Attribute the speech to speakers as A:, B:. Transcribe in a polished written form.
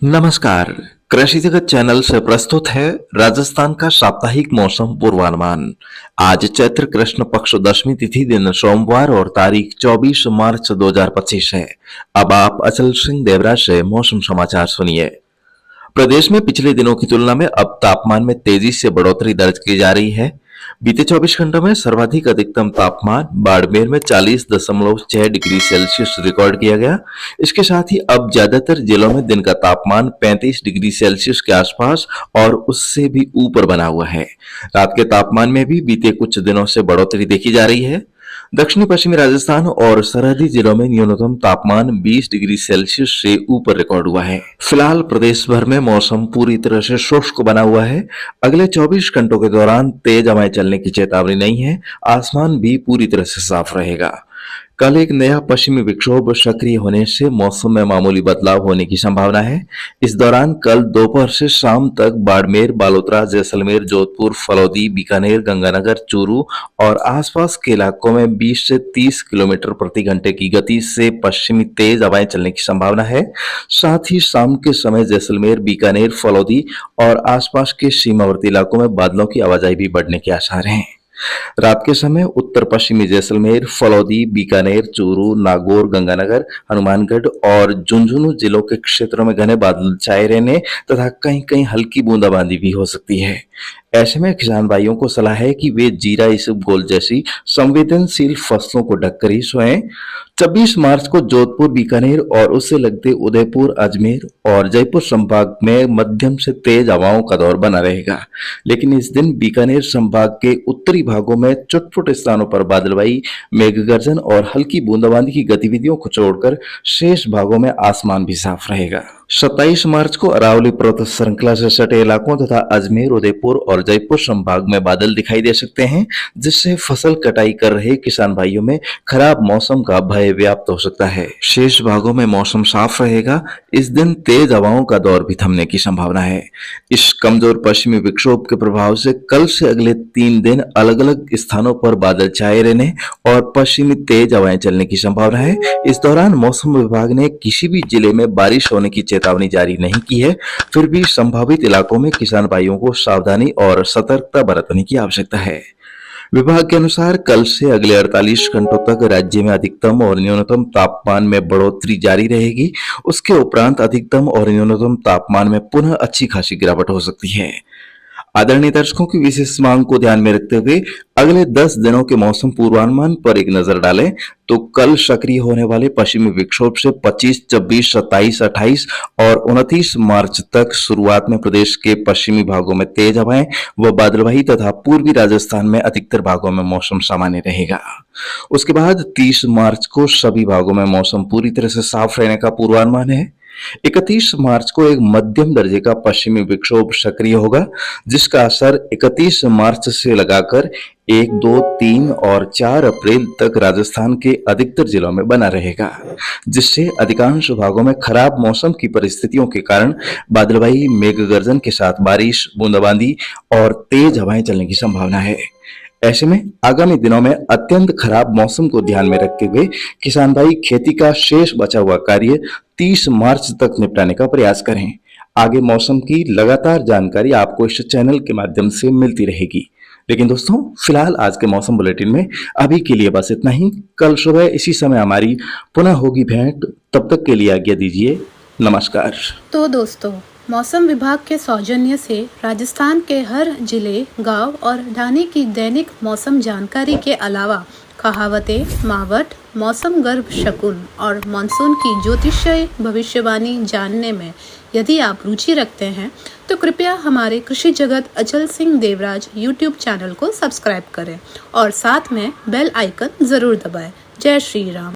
A: नमस्कार। कृषि जगत चैनल से प्रस्तुत है राजस्थान का साप्ताहिक मौसम पूर्वानुमान। आज चैत्र कृष्ण पक्ष दशमी तिथि दिन सोमवार और तारीख 24 मार्च 2025 है। अब आप अचल सिंह देवराज से मौसम समाचार सुनिए। प्रदेश में पिछले दिनों की तुलना में अब तापमान में तेजी से बढ़ोतरी दर्ज की जा रही है। बीते 24 घंटों में सर्वाधिक अधिकतम तापमान बाड़मेर में 40.6 डिग्री सेल्सियस रिकॉर्ड किया गया। इसके साथ ही अब ज्यादातर जिलों में दिन का तापमान 35 डिग्री सेल्सियस के आसपास और उससे भी ऊपर बना हुआ है। रात के तापमान में भी बीते कुछ दिनों से बढ़ोतरी देखी जा रही है। दक्षिणी पश्चिमी राजस्थान और सरहदी जिलों में न्यूनतम तापमान 20 डिग्री सेल्सियस से ऊपर रिकॉर्ड हुआ है। फिलहाल प्रदेश भर में मौसम पूरी तरह से शुष्क बना हुआ है। अगले 24 घंटों के दौरान तेज हवाएं चलने की चेतावनी नहीं है। आसमान भी पूरी तरह से साफ रहेगा। कल एक नया पश्चिमी विक्षोभ सक्रिय होने से मौसम में मामूली बदलाव होने की संभावना है। इस दौरान कल दोपहर से शाम तक बाड़मेर, बालोतरा, जैसलमेर, जोधपुर, फलौदी, बीकानेर, गंगानगर, चूरू और आसपास के इलाकों में 20 से 30 किलोमीटर प्रति घंटे की गति से पश्चिमी तेज हवाएं चलने की संभावना है। साथ ही शाम के समय जैसलमेर, बीकानेर, फलौदी और आसपास के सीमावर्ती इलाकों में बादलों की आवाजाही भी बढ़ने के आसार हैं। रात के समय उत्तर पश्चिमी जैसलमेर, फलौदी, बीकानेर, चूरू, नागौर, गंगानगर, हनुमानगढ़ और झुंझुनू जिलों के क्षेत्रों में घने बादल छाए रहने तथा कहीं कहीं हल्की बूंदाबांदी भी हो सकती है। ऐसे में किसान भाइयों को सलाह है कि वे जीरा, इसबगोल जैसी संवेदनशील फसलों को ढककर ही सोएं। 26 मार्च को जोधपुर, बीकानेर और उससे लगते उदयपुर, अजमेर और जयपुर संभाग में मध्यम से तेज हवाओं का दौर बना रहेगा। लेकिन इस दिन बीकानेर संभाग के उत्तरी भागों में चुटपुट स्थानों पर बादलवाई, मेघगर्जन और हल्की बूंदाबांदी की गतिविधियों को छोड़कर शेष भागों में आसमान भी साफ रहेगा। 27 मार्च को अरावली पर्वत श्रृंखला से सटे इलाकों तथा अजमेर, उदयपुर और जयपुर संभाग में बादल दिखाई दे सकते हैं, जिससे फसल कटाई कर रहे किसान भाइयों में खराब मौसम का भय व्याप्त हो सकता है। शेष भागों में मौसम साफ रहेगा। इस दिन तेज हवाओं का दौर भी थमने की संभावना है। इस कमजोर पश्चिमी विक्षोभ के प्रभाव से कल से अगले 3 दिन अलग अलग स्थानों पर बादल छाए रहने और पश्चिमी तेज हवाएं चलने की संभावना है। इस दौरान मौसम विभाग ने किसी भी जिले में बारिश होने की चेतावनी जारी नहीं की है। फिर भी संभावित इलाकों में किसान भाइयों को सावधानी और सतर्कता बरतने की आवश्यकता है। विभाग के अनुसार कल से अगले 48 घंटों तक राज्य में अधिकतम और न्यूनतम तापमान में बढ़ोतरी जारी रहेगी। उसके उपरांत अधिकतम और न्यूनतम तापमान में पुनः अच्छी खासी गिरावट हो सकती है। आदरणीय दर्शकों की विशेष मांग को ध्यान में रखते हुए अगले 10 दिनों के मौसम पूर्वानुमान पर एक नजर डालें तो कल सक्रिय होने वाले पश्चिमी विक्षोभ से 25, 26, 27, 28 और 29 मार्च तक शुरुआत में प्रदेश के पश्चिमी भागों में तेज हवाएं व बादलवाही तथा पूर्वी राजस्थान में अधिकतर भागों में मौसम सामान्य रहेगा। उसके बाद 30 मार्च को सभी भागों में मौसम पूरी तरह से साफ रहने का पूर्वानुमान है। 31 मार्च को एक मध्यम दर्जे का पश्चिमी विक्षोभ सक्रिय होगा, जिसका असर 31 मार्च से लगाकर 1, 2, 3 और 4 अप्रैल तक राजस्थान के अधिकतर जिलों में बना रहेगा, जिससे अधिकांश भागों में खराब मौसम की परिस्थितियों के कारण बादलवाई, मेघगर्जन के साथ बारिश, बूंदाबांदी और तेज हवाएं चलने की संभावना है। ऐसे में आगामी दिनों में अत्यंत खराब मौसम को ध्यान में रखते हुए किसान भाई खेती का शेष बचा हुआ कार्य 30 मार्च तक निपटाने का प्रयास करें। आगे मौसम की लगातार जानकारी आपको इस चैनल के माध्यम से मिलती रहेगी। लेकिन दोस्तों, फिलहाल आज के मौसम बुलेटिन में अभी के लिए बस इतना ही। कल सुबह इसी समय हमारी पुनः होगी भेंट। तब तक के लिए आज्ञा दीजिए। नमस्कार।
B: तो दोस्तों, मौसम विभाग के सौजन्य से राजस्थान के हर जिले, गांव और ढाणी की दैनिक मौसम जानकारी के अलावा कहावतें, मावट, मौसम गर्भ शकुन और मानसून की ज्योतिषीय भविष्यवाणी जानने में यदि आप रुचि रखते हैं तो कृपया हमारे कृषि जगत अचल सिंह देवराज YouTube चैनल को सब्सक्राइब करें और साथ में बेल आइकन जरूर दबाएं। जय श्री राम।